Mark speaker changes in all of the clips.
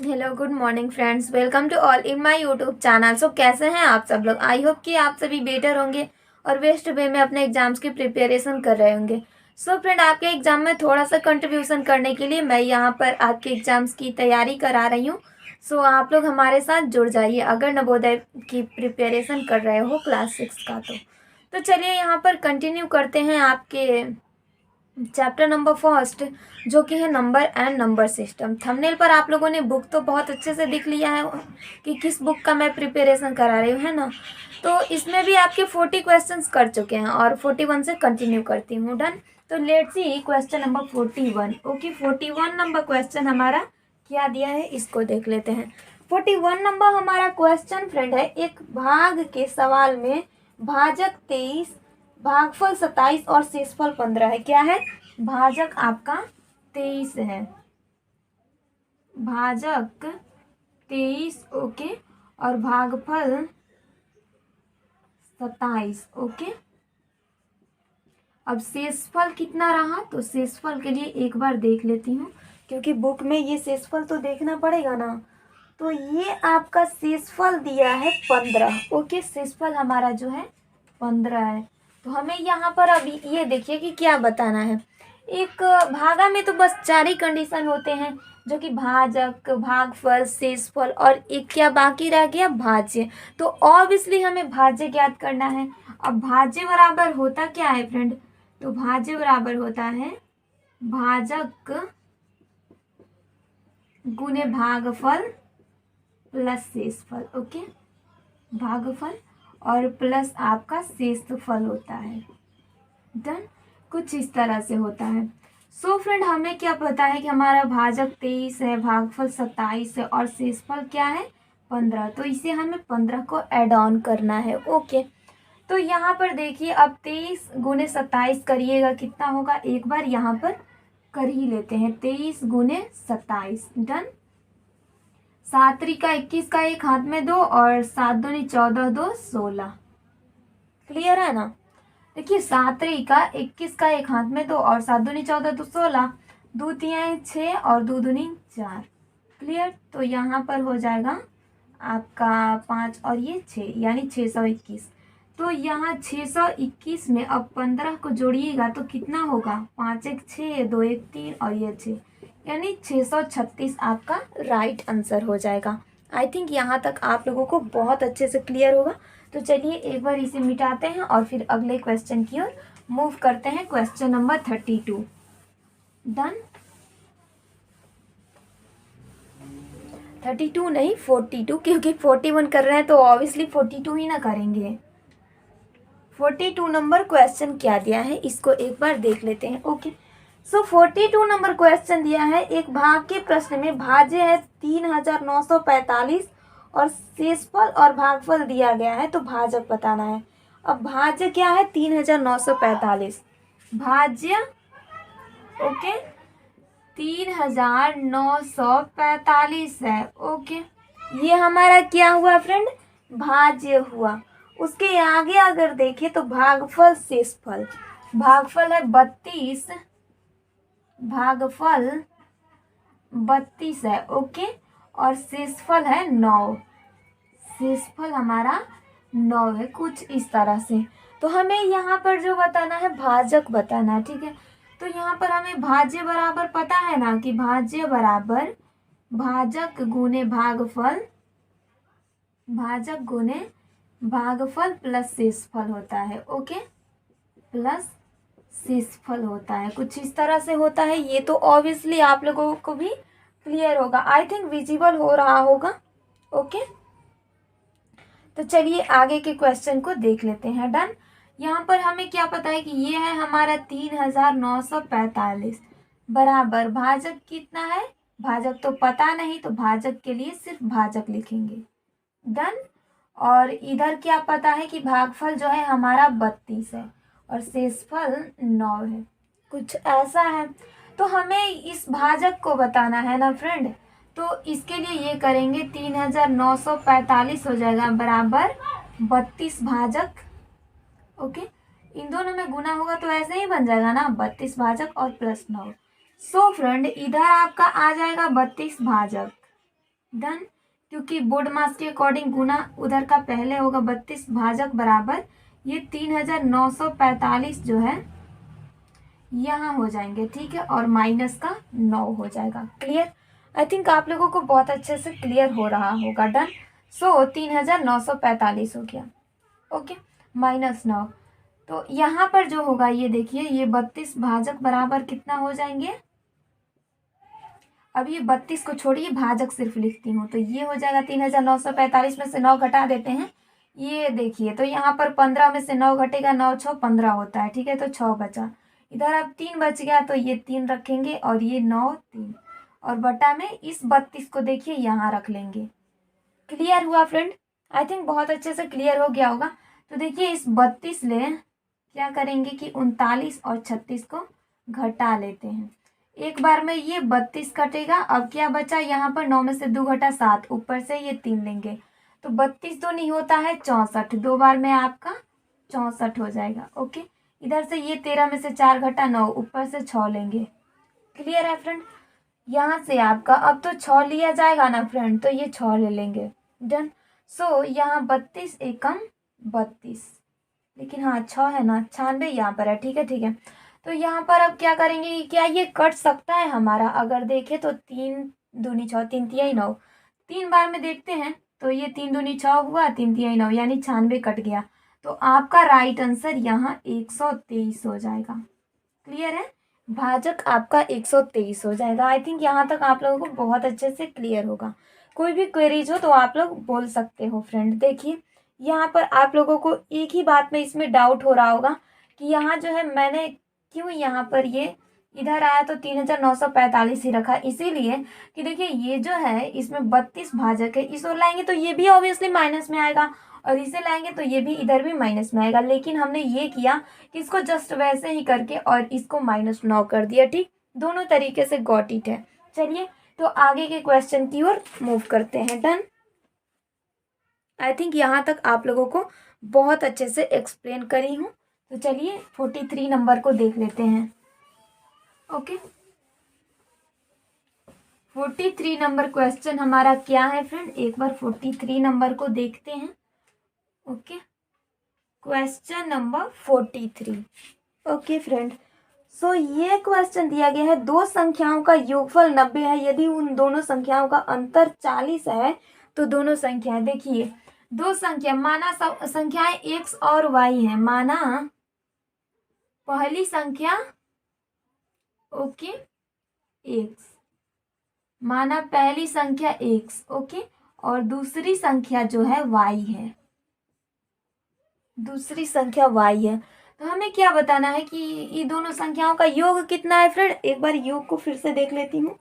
Speaker 1: Hello good morning friends, welcome to all in my YouTube channel. So कैसे हैं आप सब लोग? आई होप कि आप सभी बेटर होंगे और बेस्ट वे में अपने एग्जाम्स की प्रिपरेशन कर रहे होंगे। सो फ्रेंड, आपके एग्जाम में थोड़ा सा कंट्रीब्यूशन करने के लिए मैं यहाँ पर आपके एग्जाम्स की तैयारी करा रही हूँ। सो आप लोग हमारे साथ जुड़ जाइए अगर नवोदय की प्रिपरेशन कर रहे हो क्लास 6 का। तो चलिए यहाँ पर कंटिन्यू करते हैं आपके चैप्टर नंबर फर्स्ट, जो कि है number and number system. Thumbnail पर आप लोगों ने बुक तो बहुत अच्छे से देख लिया है कि किस बुक का मैं प्रिपरेशन करा रही हूँ, है ना। तो इसमें भी आपके 40 क्वेश्चंस कर चुके हैं और 41 से कंटिन्यू करती हूँ। डन। तो let's see question number 41। Okay, 41 number question हमारा क्या दिया है इसको देख लेते हैं। 41 नंबर हमारा क्वेश्चन फ्रेंड है, एक भाग के सवाल में भाजक 23, भागफल 27 और शेषफल 15 है। क्या है? भाजक आपका 23 है, भाजक 23, ओके, और भागफल 27, ओके। अब शेषफल कितना रहा, तो शेषफल के लिए एक बार देख लेती हूँ, क्योंकि बुक में ये शेषफल तो देखना पड़ेगा ना। तो ये आपका शेषफल दिया है 15, ओके। शेषफल हमारा जो है 15 है। तो हमें यहाँ पर अभी ये देखिए कि क्या बताना है। एक भागा में तो बस 4 ही कंडीशन होते हैं, जो कि भाजक, भागफल, शेषफल और एक क्या बाकी रह गया, भाज्य। तो ऑब्वियसली हमें भाज्य ज्ञात करना है। अब भाज्य बराबर होता क्या है फ्रेंड? तो भाज्य बराबर होता है भाजक गुने भागफल प्लस शेषफल, ओके। भागफल और प्लस आपका शेषफल होता है। डन। कुछ इस तरह से होता है। सो फ्रेंड, हमें क्या पता है कि हमारा भाजक 23 है, भागफल 27 है और शेषफल क्या है 15। तो इसे हमें 15 को ऐड ऑन करना है, ओके। तो यहाँ पर देखिए, अब 23 गुने 27 करिएगा कितना होगा, एक बार यहाँ पर कर ही लेते हैं। 23 गुने 27, डन। 7 त्रिका 21 का एक हाथ में 2 और 7 दूनी 14, 2 16। क्लियर है ना? देखिए, 7 त्रिका 21 का एक हाथ में 2 और 7 दूनी 14, 2 16, 2 तिहाई 6 और 2 दूनी 4। क्लियर? तो यहाँ पर हो जाएगा आपका 5 और ये 6, यानी 621। तो यहाँ 621 में अब 15 को जोड़िएगा तो कितना होगा, 5 1 6, 2 1 3 और ये 6, यानी 636 आपका राइट आंसर हो जाएगा। आई थिंक यहाँ तक आप लोगों को बहुत अच्छे से क्लियर होगा। तो चलिए एक बार इसे मिटाते हैं और फिर अगले क्वेश्चन की ओर मूव करते हैं। Question number 32। डन। 32 नहीं, 42, क्योंकि 41 कर रहे हैं तो ऑब्वियसली 42 ही ना करेंगे। 42 नंबर क्वेश्चन क्या दिया है इसको एक बार देख लेते हैं, ओके। सो 42 नंबर क्वेश्चन दिया है, एक भाग के प्रश्न में भाज्य है 3945 और शेषफल और भागफल दिया गया है, तो भाजक बताना है। अब भाज्य क्या है 3945, भाज्य ओके 3945 है, ओके। ये हमारा क्या हुआ फ्रेंड, भाज्य हुआ। उसके आगे अगर देखें तो भागफल शेषफल, भागफल है 32, भागफल 32 है, ओके। और शेषफल है 9, शेषफल हमारा 9 है, कुछ इस तरह से। तो हमें यहाँ पर जो बताना है भाजक बताना है, ठीक है। तो यहाँ पर हमें भाज्य बराबर पता है ना कि भाज्य बराबर भाजक गुने भागफल, भाजक गुने भागफल प्लस शेषफल होता है, ओके, प्लस शेषफल होता है, कुछ इस तरह से होता है। ये तो ऑब्वियसली आप लोगों को भी क्लियर होगा, आई थिंक विजिबल हो रहा होगा, ओके। तो चलिए आगे के क्वेश्चन को देख लेते हैं। डन। यहाँ पर हमें क्या पता है कि ये है हमारा 3945 बराबर भाजक कितना है, भाजक तो पता नहीं, तो भाजक के लिए सिर्फ भाजक लिखेंगे। डन। और इधर क्या पता है कि भागफल जो है हमारा 32 है और शेषफल 9 है, कुछ ऐसा है। तो हमें इस भाजक को बताना है ना फ्रेंड, तो इसके लिए ये करेंगे 3945 हो जाएगा बराबर 32 भाजक, ओके। इन दोनों में गुना होगा तो ऐसे ही बन जाएगा ना, 32 भाजक और प्लस 9। सो फ्रेंड, इधर आपका आ जाएगा 32 भाजक, डन। क्योंकि बोर्ड मास के अकॉर्डिंग गुना उधर का पहले होगा 32 भाजक बराबर ये 3945 जो है यहाँ हो जाएंगे, ठीक है, और माइनस का 9 हो जाएगा। क्लियर? आई थिंक आप लोगों को बहुत अच्छे से क्लियर हो रहा होगा। डन। सो 3945 हो गया। ओके, -9। तो यहाँ पर जो होगा ये देखिए, ये 32 भाजक बराबर कितना हो जाएंगे। अब ये 32 को छोड़िए, भाजक सिर्फ लिखती हूँ, तो ये हो जाएगा 3945 में से 9 घटा देते हैं। ये देखिए, तो यहाँ पर 15 में से 9 घटेगा, 9 6 15 होता है, ठीक है, तो 6 बचा। इधर अब 3 बच गया, तो ये 3 रखेंगे और ये 9 3 और बटा में इस 32 को देखिए यहाँ रख लेंगे। क्लियर हुआ फ्रेंड? आई थिंक बहुत अच्छे से क्लियर हो गया होगा। तो देखिए इस 32 ले क्या करेंगे कि 39 और 36 को घटा लेते हैं। एक बार में ये 32 कटेगा। अब क्या बचा यहाँ पर, 9 में से 2 घटा 7, ऊपर से ये 3 लेंगे, तो 32 तो नहीं होता है 64, 2 बार में आपका 64 हो जाएगा। ओके, इधर से ये 13 में से 4 घटा 9, ऊपर से 6 लेंगे। क्लियर है फ्रेंड? यहाँ से आपका अब तो 6 लिया जाएगा ना फ्रेंड, तो ये 6 ले लेंगे। डन। सो यहाँ 32 एकम 32, लेकिन हाँ 6 है ना, 96 यहाँ पर है, ठीक है ठीक है। तो यहाँ पर अब क्या करेंगे, क्या ये कट सकता है हमारा? अगर देखें तो 3 दूनी 6, 3 तिहाई 9, 3 बार में देखते हैं, तो ये 3 दूनी 6 हुआ, 3 तिहाई 9, यानी 96 कट गया। तो आपका राइट आंसर यहाँ 123 हो जाएगा। क्लियर है? भाजक आपका 123 हो जाएगा। आई थिंक यहाँ तक आप लोगों को बहुत अच्छे से क्लियर होगा। कोई भी क्वेरीज हो तो आप लोग बोल सकते हो फ्रेंड। देखिए यहाँ पर आप लोगों को एक ही बात में इसमें डाउट हो रहा होगा कि यहाँ जो है मैंने क्यों यहाँ पर ये इधर आया तो 3945 ही रखा, इसीलिए कि देखिए ये जो है इसमें 32 भाजक है, इस ओर लाएंगे तो ये भी ऑब्वियसली माइनस में आएगा, और इसे लाएंगे तो ये भी इधर भी माइनस में आएगा। लेकिन हमने ये किया कि इसको जस्ट वैसे ही करके और इसको -9 कर दिया। ठीक, दोनों तरीके से गॉट इट है। चलिए तो आगे के क्वेश्चन की ओर मूव करते हैं। डन। आई थिंक यहाँ तक आप लोगों को बहुत अच्छे से एक्सप्लेन करी हूँ। तो चलिए 43 नंबर को देख लेते हैं। ओके, 43 नंबर क्वेश्चन हमारा क्या है फ्रेंड, एक बार 43 नंबर को देखते हैं। Okay, question number 43। Okay friend, so ये क्वेश्चन दिया गया है, दो संख्याओं का योगफल 90 है, यदि उन दोनों संख्याओं का अंतर 40 है तो दोनों संख्याएं, देखिए दो संख्या, माना संख्याएं x और y है, माना पहली संख्या ओके x, माना पहली संख्या x ओके, और दूसरी संख्या जो है y है, दूसरी संख्या y है। तो हमें क्या बताना है कि ये दोनों संख्याओं का योग कितना है फ्रेंड। एक बार योग को फिर से देख लेती हूँ।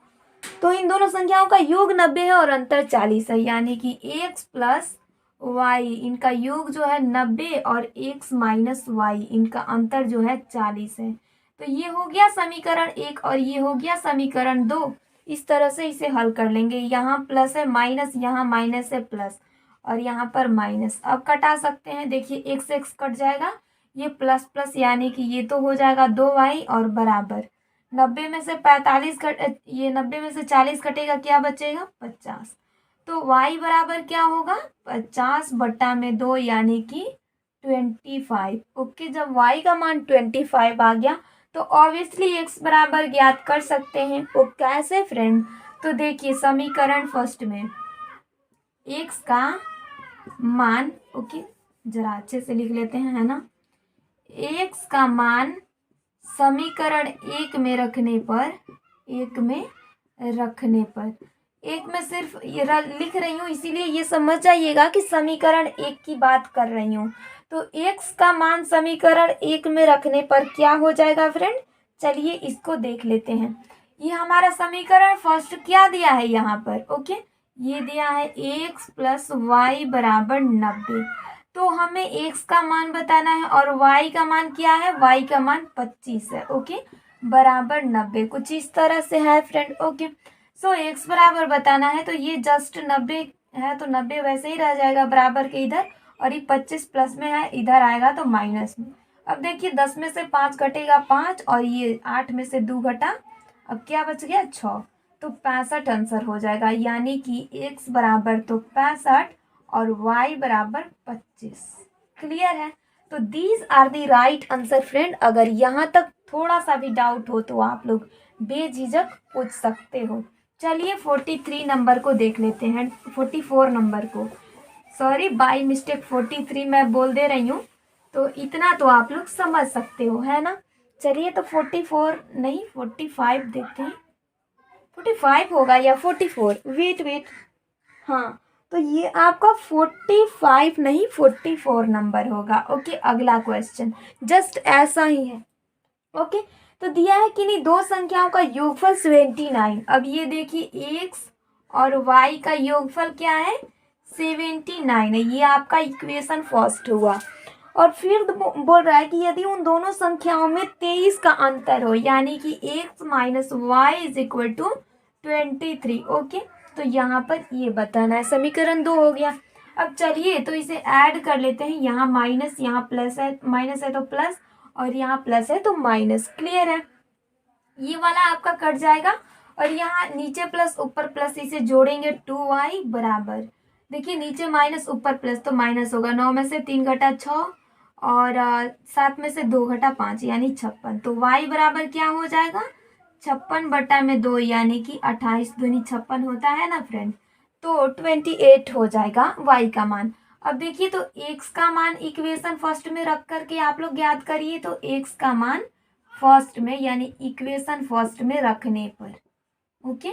Speaker 1: तो इन दोनों संख्याओं का योग 90 है और अंतर 40 है, यानी कि x प्लस y इनका योग जो है 90 और x माइनस y इनका अंतर जो है 40 है। तो ये हो गया समीकरण 1 और ये हो गया समीकरण 2। इस तरह से इसे हल कर लेंगे। यहाँ प्लस है माइनस, यहाँ माइनस है प्लस, और यहाँ पर माइनस। अब कटा सकते हैं, देखिए x से x कट जाएगा, ये प्लस प्लस यानी कि ये तो हो जाएगा 2y और बराबर 90 में से 45 कट, ये 90 में से 40 कटेगा, क्या बचेगा 50। तो y बराबर क्या होगा 50 बट्टा में 2 यानी कि 25। ओके, जब y का मान 25 आ गया तो ऑब्वियसली x बराबर ज्ञात कर सकते हैं। वो कैसे फ्रेंड, तो देखिए समीकरण फर्स्ट में x का मान, ओके जरा अच्छे से लिख लेते हैं, है ना, x का मान समीकरण 1 में रखने पर, एक में रखने पर, एक में सिर्फ ये लिख रही हूँ इसीलिए ये समझ जाइएगा कि समीकरण 1 की बात कर रही हूँ। तो x का मान समीकरण 1 में रखने पर क्या हो जाएगा फ्रेंड, चलिए इसको देख लेते हैं। ये हमारा समीकरण फर्स्ट क्या दिया है यहाँ पर, ओके ये दिया है x प्लस वाई बराबर 90। तो हमें x का मान बताना है और y का मान क्या है, y का मान 25 है, ओके बराबर 90, कुछ इस तरह से है फ्रेंड। ओके, सो x बराबर बताना है, तो ये जस्ट 90 है तो 90 वैसे ही रह जाएगा बराबर के इधर, और ये 25 प्लस में है, इधर आएगा तो माइनस में। अब देखिए 10 में से 5 घटेगा 5, और ये 8 में से 2 घटा, अब क्या बच गया 6। तो 65 आंसर हो जाएगा, यानी कि x बराबर तो 65 और y बराबर 25। क्लियर है? तो these are the right answer friend. अगर यहाँ तक थोड़ा सा भी डाउट हो तो आप लोग बेझिझक पूछ सकते हो। चलिए 43 नंबर को देख लेते हैं, 44 नंबर को, सॉरी बाय मिस्टेक 43 मैं बोल दे रही हूँ, तो इतना तो आप लोग समझ सकते हो, है ना। चलिए तो 44 नहीं 45 देखते हैं, 45 होगा या 44, वेट, हाँ तो ये आपका 45 नहीं 44 नंबर होगा। ओके, अगला क्वेश्चन जस्ट ऐसा ही है। ओके, तो दिया है कि नहीं, दो संख्याओं का योगफल 79। अब ये देखिए x और y का योगफल क्या है, 79 है। ये आपका इक्वेशन फर्स्ट हुआ। और फिर बोल रहा है कि यदि उन दोनों संख्याओं में 23 का अंतर हो, यानी कि x minus y is equal to 23। Okay, तो यहाँ पर ये बताना है। समीकरण 2 हो गया। अब चलिए तो इसे ऐड कर लेते हैं। यहाँ माइनस, यहाँ प्लस है, माइनस है तो प्लस, और यहाँ प्लस है तो माइनस। क्लियर है? ये वाला आपका कट जाएगा और यहाँ नीचे प्लस ऊपर प्लस, इसे जोड़ेंगे 2y बराबर, देखिए नीचे माइनस ऊपर प्लस तो माइनस होगा। 9 में से 3 घटा 6 और 7 में से 2 घटा 5 यानी 56। तो y बराबर क्या हो जाएगा, 56/2 यानी कि 28 दूनी 56 होता है ना फ्रेंड। तो 28 हो जाएगा y का मान। अब देखिए तो x का मान इक्वेशन फर्स्ट में रख करके आप लोग याद करिए। तो x का मान फर्स्ट में यानी इक्वेशन फर्स्ट में रखने पर, ओके,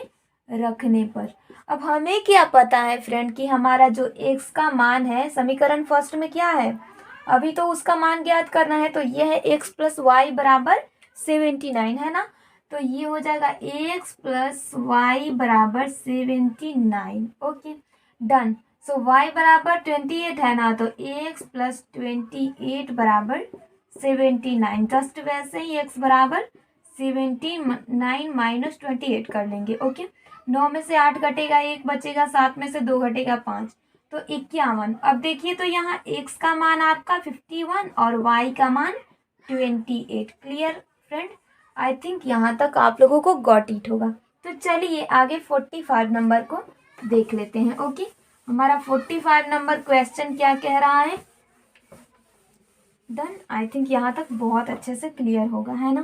Speaker 1: रखने पर। अब हमें क्या पता है फ्रेंड कि हमारा जो x का मान है समीकरण फर्स्ट में क्या है, अभी तो उसका मान ज्ञात करना है। तो ये है x प्लस वाई बराबर 79, है ना। तो ये हो जाएगा x प्लस वाई बराबर 79। Okay, done. सो y बराबर 28 है ना, तो x प्लस 28 बराबर 79। जस्ट वैसे ही x बराबर 79 माइनस 28 कर लेंगे। ओके, 9 में से 8 घटेगा, 1 बचेगा, 7 में से 2 घटेगा 5, तो 51। अब देखिए तो यहाँ x का मान आपका 51 और y का मान 28। Clear friend? आई थिंक यहाँ तक आप लोगों को गॉट इट होगा। तो चलिए आगे 45 नंबर को देख लेते हैं। ओके, हमारा 45 नंबर क्वेश्चन क्या कह रहा है। डन, आई थिंक यहाँ तक बहुत अच्छे से क्लियर होगा, है ना।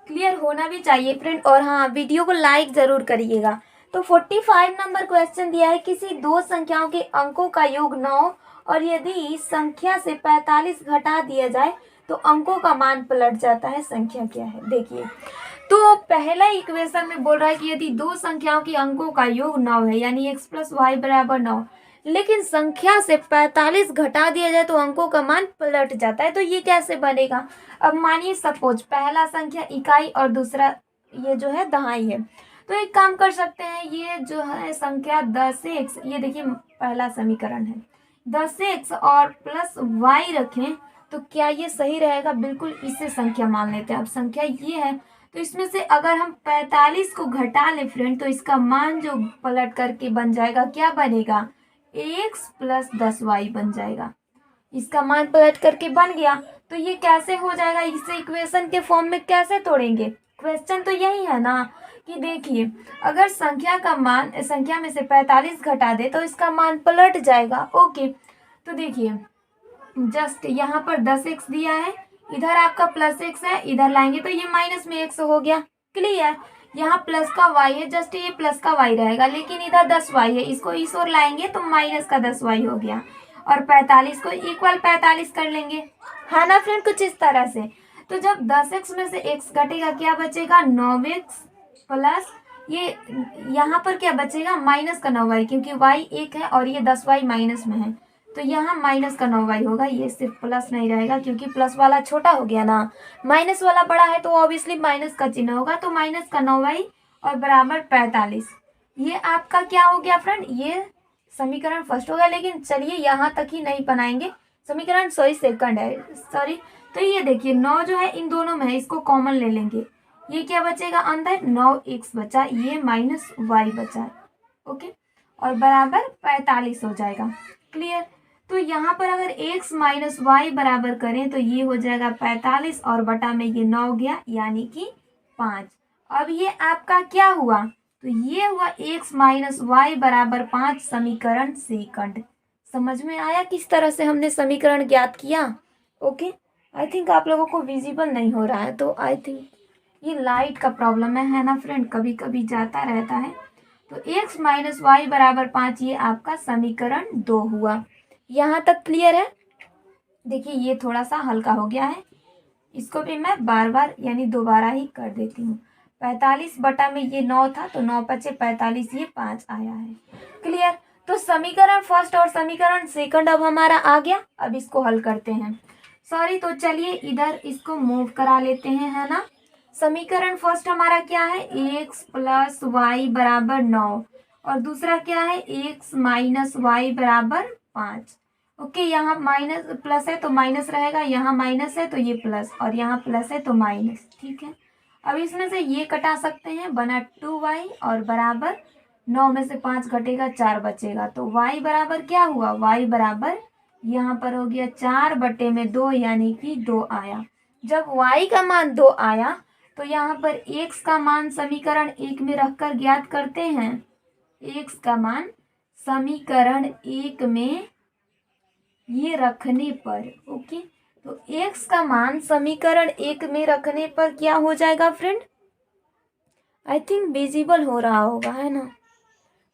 Speaker 1: क्लियर होना भी चाहिए फ्रेंड। और हाँ, वीडियो को लाइक जरूर करिएगा। तो 45 नंबर क्वेश्चन दिया है, किसी दो संख्याओं के अंकों का योग 9 और यदि संख्या से 45 घटा दिया जाए तो अंकों का मान पलट जाता है। संख्या क्या है देखिए। तो पहला इक्वेशन में बोल रहा है कि यदि दो संख्याओं के अंकों का योग 9 है, यानी x प्लस वाई बराबर 9, लेकिन संख्या से 45 घटा दिया जाए तो अंकों का मान पलट जाता है। तो ये कैसे बनेगा। अब मानिए सपोज पहला संख्या इकाई और दूसरा ये जो है दहाई है, तो एक काम कर सकते हैं, ये जो है संख्या 10x, ये देखिए पहला समीकरण है, 10x और प्लस y रखें तो क्या ये सही रहेगा। बिल्कुल इसे संख्या मान लेते हैं। अब संख्या ये है, तो इसमें से अगर हम 45 को घटा ले फ्रेंड, तो इसका मान जो पलट करके बन जाएगा, क्या बनेगा, x प्लस 10y बन जाएगा। इसका मान पलट करके बन गया। तो ये कैसे हो जाएगा, इसे इक्वेशन के फॉर्म में कैसे तोड़ेंगे। क्वेश्चन तो यही है ना कि देखिए अगर संख्या में से 45 घटा दे तो इसका मान पलट जाएगा। ओके, तो देखिए जस्ट यहाँ पर 10x दिया है, इधर आपका प्लस x है, इधर लाएंगे तो ये माइनस में x हो गया। क्लियर? यहाँ प्लस का y है, जस्ट ये प्लस का y रहेगा, लेकिन इधर 10y है, इसको इस ओर लाएंगे तो माइनस का 10y हो गया। और 45 को इक्वल 45 कर लेंगे, है ना फ्रेंड, कुछ इस तरह से। तो जब 10x में से x घटेगा क्या बचेगा, 9x प्लस ये यहाँ पर क्या बचेगा, माइनस का 9y, क्योंकि y 1 है और ये 10y माइनस में है, तो यहाँ माइनस का 9y होगा। ये सिर्फ प्लस नहीं रहेगा क्योंकि प्लस वाला छोटा हो गया ना, माइनस वाला बड़ा है, तो ऑब्वियसली माइनस का चिन्ह होगा। तो माइनस का 9y और बराबर 45। ये आपका क्या हो गया फ्रेंड, ये समीकरण फर्स्ट हो गया। लेकिन चलिए यहाँ तक ही नहीं बनाएंगे, समीकरण सेकंड है, सॉरी। तो ये देखिए 9 जो है इन दोनों में है, इसको कॉमन ले लेंगे, ये क्या बचेगा अंदर, 9x बचा, ये माइनस y बचा, ओके, और बराबर 45 हो जाएगा। क्लियर? तो यहाँ पर अगर x माइनस वाई बराबर करें तो ये हो जाएगा 45 और बटा में ये 9 गया, यानी कि 5। अब ये आपका क्या हुआ, तो ये हुआ x माइनस वाई बराबर 5 समीकरण सेकंड। समझ में आया किस तरह से हमने समीकरण ज्ञात किया? ओके, आई थिंक आप लोगों को विजिबल नहीं हो रहा है, तो आई थिंक ये लाइट का प्रॉब्लम है ना फ्रेंड, कभी कभी जाता रहता है। तो x माइनस वाई बराबर 5 ये आपका समीकरण 2 हुआ। यहाँ तक क्लियर है? देखिए ये थोड़ा सा हल्का हो गया है, इसको भी मैं बार बार यानी दोबारा ही कर देती हूँ। 45 बटा में ये 9 था, तो 9 पचे 45, ये 5 आया है। क्लियर? तो समीकरण फर्स्ट और समीकरण सेकंड अब हमारा आ गया। अब इसको हल करते हैं। सॉरी, तो चलिए इधर इसको मूव करा लेते हैं, है ना। समीकरण फर्स्ट हमारा क्या है? x प्लस वाई बराबर 9 और दूसरा क्या है? x माइनस वाई बराबर 5। ओके, यहाँ माइनस प्लस है तो माइनस रहेगा, यहाँ माइनस है तो ये प्लस, और यहाँ प्लस है तो माइनस। ठीक है, अब इसमें से ये कटा सकते हैं, बना 2y और बराबर 9 में से 5 घटेगा 4 बचेगा। तो y बराबर क्या हुआ? y बराबर यहाँ पर हो गया 4 बटे में 2 यानी कि 2 आया। जब y का मान 2 आया तो यहाँ पर x का मान समीकरण 1 में रखकर ज्ञात करते हैं। x का मान समीकरण 1 में ये रखने पर, ओके, तो x का मान समीकरण 1 में रखने पर क्या हो जाएगा फ्रेंड? आई थिंक विजिबल हो रहा होगा, है ना।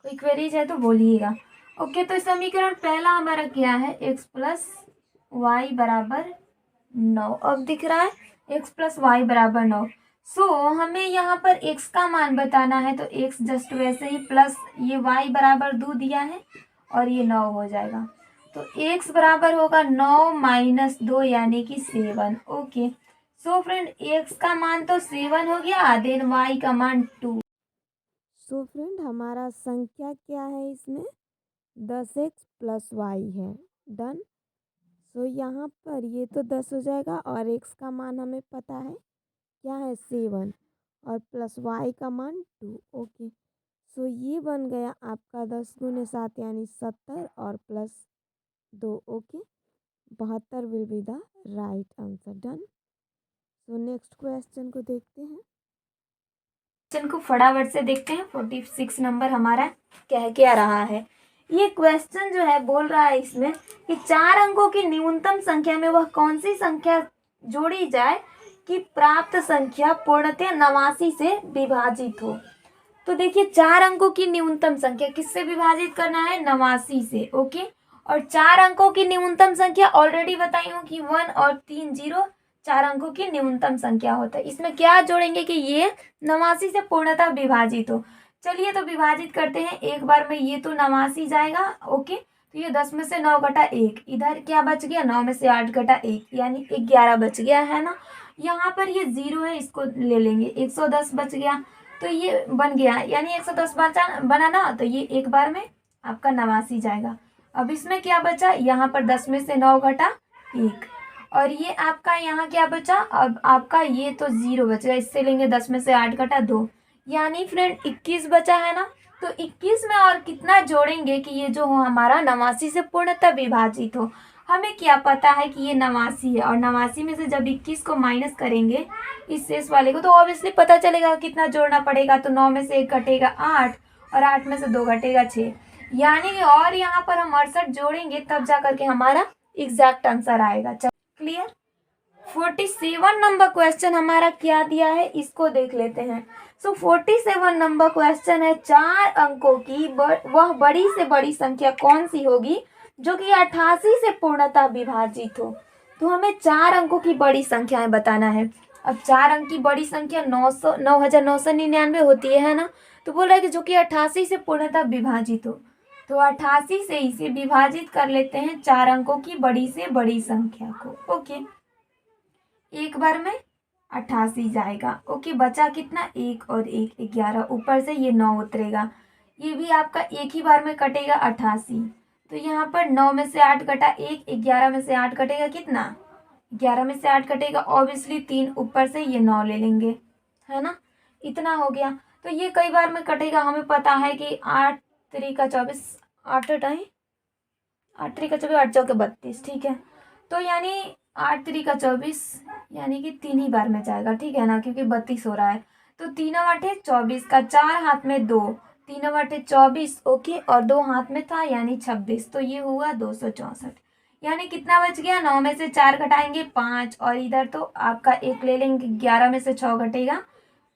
Speaker 1: कोई क्वेरीज है तो बोलिएगा। ओके, तो समीकरण पहला हमारा क्या है? x प्लस वाई बराबर 9। अब दिख रहा है x प्लस वाई बराबर 9। सो हमें यहाँ पर x का मान बताना है, तो x जस्ट वैसे ही प्लस ये y बराबर 2 दिया है और ये 9 हो जाएगा। तो x बराबर होगा 9 माइनस 2 यानी कि 7। ओके, सो फ्रेंड x का मान तो 7 हो गया, देन y का मान 2। सो फ्रेंड हमारा संख्या क्या है इसमें? 10x प्लस वाई है। डन। सो यहाँ पर ये तो 10 हो जाएगा और x का मान हमें पता है क्या है? 7 और प्लस y का मान 2। ओके, सो ये बन गया आपका 10 गुने 7 यानी 70 और plus 2। Okay, 72 will be the right answer. Done. So next question को देखते हैं। क्वेश्चन को फटाफट से देखते हैं। 46 नंबर हमारा कह क्या रहा है? ये क्वेश्चन जो है बोल रहा है इसमें कि 4 अंकों की न्यूनतम संख्या में वह कौन सी संख्या जोड़ी जाए कि प्राप्त संख्या पूर्णतः 89 से विभाजित हो। तो देखिए 4 अंकों की न्यूनतम संख्या किससे विभाजित करना है? 89 से। ओके, और 4 अंकों की न्यूनतम संख्या ऑलरेडी बताई हूँ कि 1 और 3 0 4 अंकों की न्यूनतम संख्या होता है। इसमें क्या जोड़ेंगे कि ये 89 से पूर्णतः विभाजित हो। चलिए तो विभाजित करते हैं एक बार में। ये तो 89 जाएगा। ओके, तो ये 10 में से 9 घटा 1, इधर क्या बच गया? 9 में से 8 घटा 1 यानी 11 बच गया, है ना। यहाँ पर ये 0 है, इसको ले लेंगे। 110 बच गया, तो ये बन गया यानी 110 बना ना, तो ये एक बार में आपका 89 जाएगा। अब इसमें क्या बचा? यहाँ पर 10 में से 9 घटा 1 और ये आपका यहाँ क्या बचा? अब आपका ये तो 0 बचेगा, इससे लेंगे 10 में से 8 घटा 2 यानी फ्रेंड 21 बचा, है ना। तो 21 में और कितना जोड़ेंगे कि ये जो हो हमारा 89 से पूर्णतः विभाजित हो। हमें क्या पता है कि ये 89 है, और 89 में से जब 21 को माइनस करेंगे इस शेष वाले को, तो ऑब्वियसली पता चलेगा कितना जोड़ना पड़ेगा। तो 9 में से 1 घटेगा 8 और 8 में से 2 घटेगा 6 यानी कि, और यहाँ पर हम 68 जोड़ेंगे तब जा करके हमारा एग्जैक्ट आंसर आएगा। क्लियर? 47 नंबर क्वेश्चन हमारा क्या दिया है इसको देख लेते हैं। सो 47 नंबर क्वेश्चन है 4 अंकों की वह बड़ी से बड़ी संख्या कौन सी होगी जो कि 88 से पूर्णतः विभाजित हो। तो हमें 4 अंकों की बड़ी संख्याएं बताना है। अब 4 अंक की बड़ी संख्या 9999 होती है ना। तो बोल रहा है कि जो कि 88 से पूर्णतः विभाजित हो, तो 88 से इसे विभाजित कर लेते हैं 4 अंकों की बड़ी से बड़ी संख्या को। ओके, एक बार में 88 जाएगा। ओके, बचा कितना? 1 और 1 11, ऊपर से ये 9 उतरेगा, ये भी आपका एक ही बार में कटेगा 88। तो यहाँ पर 9 में से 8 घटा 1, 11 में से 8 कटेगा कितना? 11 में से 8 कटेगा ऑब्वियसली 3, ऊपर से ये 9 ले लेंगे, है ना। इतना हो गया। तो ये कई बार में कटेगा, हमें पता है कि 8 3 का 24, 8 3 का 24, 8 चौके 32। ठीक है, तो यानी 8 3 का 24 यानी कि 3 ही बार में जाएगा, ठीक है ना, क्योंकि 32 हो रहा है। तो 3 × 8 = 24 का 4 हाथ में 2, 3 × 8 = 24, ओके, और 2 हाथ में था यानी 26, तो ये हुआ 264। यानी कितना बच गया, 9 में से 4 घटाएंगे 5, और इधर तो आपका 1 ले लेंगे, 11 में से 6 घटेगा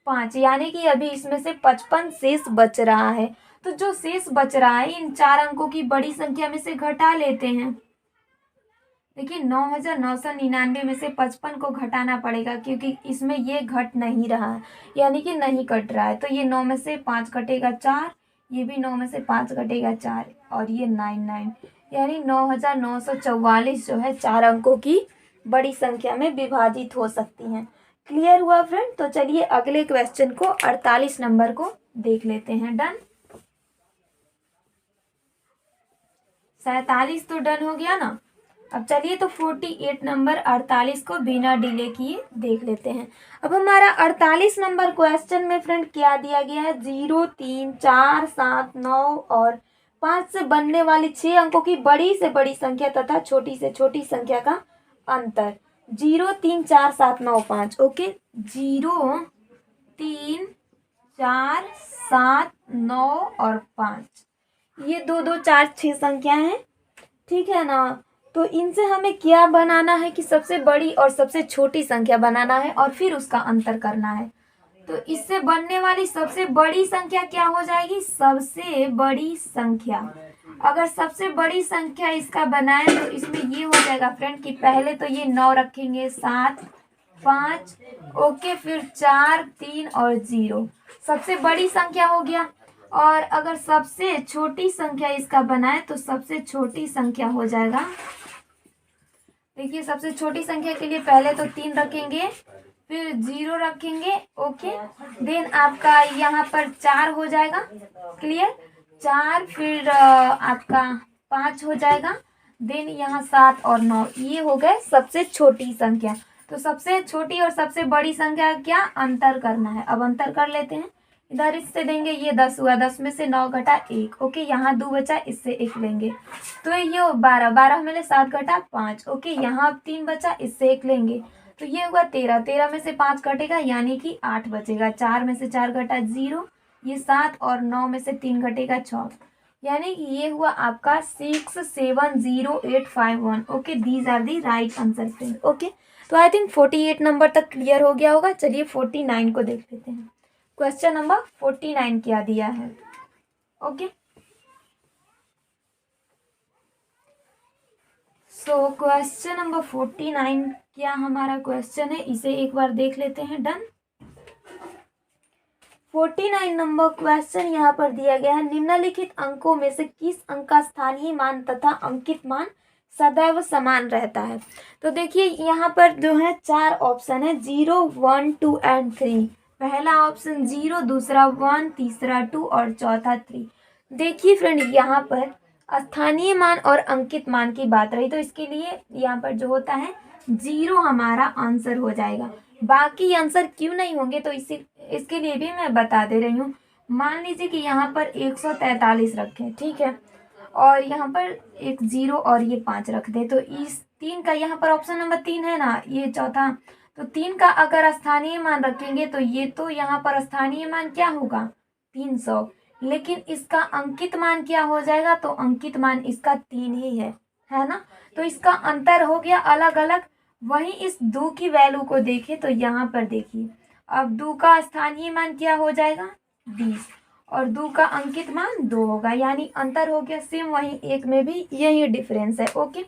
Speaker 1: 5, यानी कि अभी इसमें से 55 शेष बच रहा है। तो जो शेष बच रहा है इन 4 अंकों की बड़ी संख्या में से घटा लेते हैं। देखिए 9999 में से 55 को घटाना पड़ेगा, क्योंकि इसमें ये घट नहीं रहा है, यानी कि नहीं कट रहा है। तो ये 9 में से 5 घटेगा 4, ये भी 9 में से 5 घटेगा 4, और ये 99, यानी 9944 जो है 4 अंकों की बड़ी संख्या में विभाजित हो सकती हैं। क्लियर हुआ फ्रेंड? तो चलिए अगले क्वेश्चन को 48 नंबर को देख लेते हैं। डन। 47 तो डन हो गया ना। अब चलिए तो 48 नंबर 48 को बिना डिले किए देख लेते हैं। अब हमारा 48 नंबर क्वेश्चन में फ्रेंड क्या दिया गया है, 0, 3, 4, 7, 9 और 5 से बनने वाली 6 अंकों की बड़ी से बड़ी संख्या तथा छोटी से छोटी संख्या का अंतर। 0, 3, 4, 7, 9, 5, ओके। 0, 3, 4, 7, 9 और 5, ये 2, 2, 4, 6 संख्या है, ठीक है ना। तो इनसे हमें क्या बनाना है कि सबसे बड़ी और सबसे छोटी संख्या बनाना है और फिर उसका अंतर करना है। तो इससे बनने वाली सबसे बड़ी संख्या क्या हो जाएगी, सबसे बड़ी संख्या। अगर सबसे बड़ी संख्या इसका बनाए तो इसमें ये हो जाएगा फ्रेंड कि पहले तो ये 9 रखेंगे, 7, 5, ओके, फिर 4, 3 और 0, सबसे बड़ी संख्या हो गया। और अगर सबसे छोटी संख्या इसका बनाए तो सबसे छोटी संख्या हो जाएगा, देखिए सबसे छोटी संख्या के लिए पहले तो 3 रखेंगे, फिर 0 रखेंगे, ओके, देन आपका यहाँ पर 4 हो जाएगा, क्लियर, 4, फिर आपका 5 हो जाएगा, देन यहाँ 7 और 9, ये हो गए सबसे छोटी संख्या। तो सबसे छोटी और सबसे बड़ी संख्या क्या अंतर करना है। अब अंतर कर लेते हैं, इधर इससे देंगे, ये 10 हुआ, 10 में से 9 घटा 1, ओके, यहाँ 2 बचा, इससे 1 लेंगे, तो ये 12, 12 में 7 घटा 5, ओके, यहाँ 3 बचा, इससे 1 लेंगे, तो ये हुआ 13, 13 में से 5 घटेगा यानी कि 8 बचेगा, 4 में से 4 घटा 0, ये 7, और 9 में से 3 घटेगा 6, यानी कि ये हुआ आपका 670851, okay, these are the right answer friend, okay. तो आई थिंक 48 नंबर तक क्लियर हो गया होगा। चलिए 49 को देख लेते हैं। क्वेश्चन नंबर 49 क्या दिया है, ओके। सो क्वेश्चन नंबर 49 क्या हमारा क्वेश्चन है, इसे एक बार देख लेते हैं। डन। 49 नंबर क्वेश्चन यहाँ पर दिया गया है, निम्नलिखित अंकों में से किस अंक का स्थानीय मान तथा अंकित मान सदैव समान रहता है। तो देखिए यहाँ पर जो है 4 ऑप्शन है, 0, 1, 2 एंड 3। पहला ऑप्शन 0, दूसरा 1, तीसरा 2 और चौथा 3। देखिए फ्रेंड यहाँ पर स्थानीय मान और अंकित मान की बात रही, तो इसके लिए यहाँ पर जो होता है 0 हमारा आंसर हो जाएगा। बाकी आंसर क्यों नहीं होंगे तो इसके लिए भी मैं बता दे रही हूँ। मान लीजिए कि यहाँ पर 143 रखें, ठीक है, और यहाँ पर एक 0 और ये 5 रख दे, तो इस 3 का यहाँ पर ऑप्शन नंबर 3 है ना, ये चौथा, तो 3 का अगर स्थानीय मान रखेंगे तो ये तो यहाँ पर स्थानीय मान क्या होगा 300, लेकिन इसका अंकित मान क्या हो जाएगा, तो अंकित मान इसका 3 ही है ना। तो इसका अंतर हो गया अलग अलग। वहीं इस 2 की वैल्यू को देखें तो यहाँ पर देखिए, अब 2 का स्थानीय मान क्या हो जाएगा 20, और 2 का अंकित मान 2 होगा, यानी अंतर हो गया सेम। वहीं 1 में भी यही डिफरेंस है, ओके।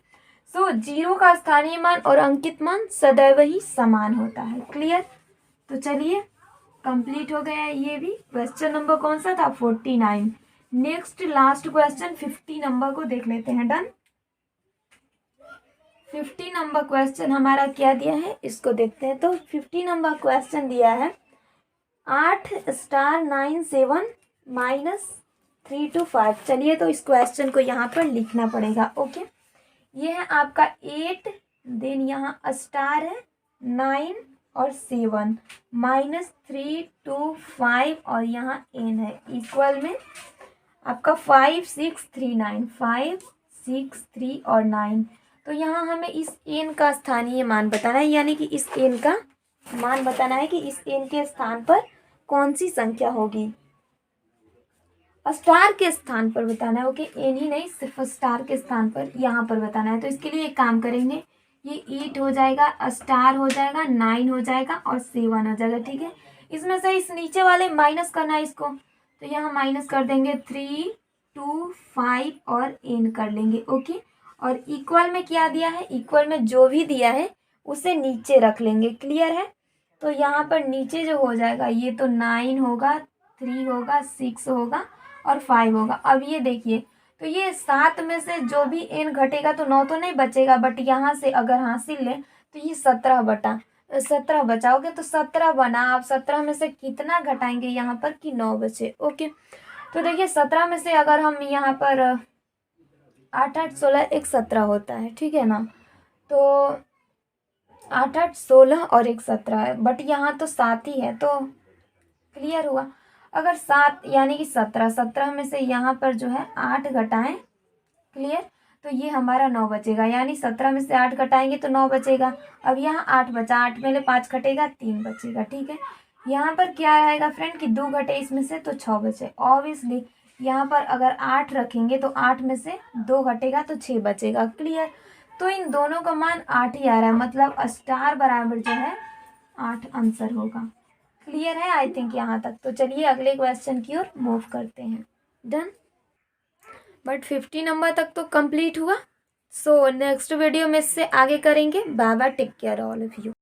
Speaker 1: सो 0 का स्थानीय मान और अंकित मान सदैव ही समान होता है, क्लियर। तो चलिए कंप्लीट हो गया है ये भी। क्वेश्चन नंबर कौन सा था 49। नेक्स्ट लास्ट क्वेश्चन 50 नंबर को देख लेते हैं। डन। 50 नंबर क्वेश्चन हमारा क्या दिया है इसको देखते हैं। तो 50 नंबर क्वेश्चन दिया है 8 स्टार 9 7 -3 to 5। चलिए तो इस क्वेश्चन को यहाँ पर लिखना पड़ेगा, ओके। ये है आपका 8, देन यहाँ स्टार है 9 और 7 -3 to 5 और यहाँ n है इक्वल में आपका 5 6 3 9 5 6 3 और 9। तो यहाँ हमें इस n का स्थानीय मान बताना है, यानी कि इस n का मान बताना है कि इस n के स्थान पर कौन सी संख्या होगी। स्टार के स्थान पर बताना है। ओके, एन ही नहीं, सिर्फ स्टार के स्थान पर यहाँ पर बताना है। तो इसके लिए एक काम करेंगे, ये 8 हो जाएगा, स्टार हो जाएगा, 9 हो जाएगा और 7 हो जाएगा। ठीक है, इसमें से इस नीचे वाले माइनस करना है इसको, तो यहाँ माइनस कर देंगे 3, 2, 5 और एन कर लेंगे। ओके, और इक्वल में क्या दिया है, इक्वल में जो भी दिया है उसे नीचे रख लेंगे। क्लियर है। तो यहाँ पर नीचे जो हो जाएगा, ये तो 9 होगा, 3 होगा, 6 होगा और 5 होगा। अब ये देखिए, तो ये 7 में से जो भी एन घटेगा तो 9 तो नहीं बचेगा, बट यहाँ से अगर हासिल लें तो ये 17 बचाओगे तो 17 बना। आप 17 में से कितना घटाएंगे यहाँ पर कि 9 बचे। ओके, तो देखिए 17 में से अगर हम यहाँ पर 8 8 16 एक 17 होता है। ठीक है ना, तो 8 8 16 और एक 17 है, बट यहाँ तो 7 ही है। तो क्लियर हुआ। अगर 7 यानी कि 17 में से यहाँ पर जो है 8 घटाएं, क्लियर, तो ये हमारा 9 बचेगा। यानी 17 में से 8 घटाएंगे तो 9 बचेगा। अब यहाँ 8 बचा, 8 में ले 5 घटेगा, 3 बचेगा। ठीक है, यहाँ पर क्या आएगा फ्रेंड कि 2 घटे इसमें से तो 6 बचे। ऑब्वियसली यहाँ पर अगर 8 रखेंगे तो 8 में से 2 घटेगा तो 6 बचेगा। क्लियर, तो इन दोनों का मान 8 ही आ रहा है, मतलब स्टार बराबर जो है 8 आंसर होगा। क्लियर है आई थिंक यहाँ तक। तो चलिए अगले क्वेश्चन की ओर मूव करते हैं। डन, बट 50 नंबर तक तो कंप्लीट हुआ। सो नेक्स्ट वीडियो में इससे आगे करेंगे। Bye bye, take care all of you.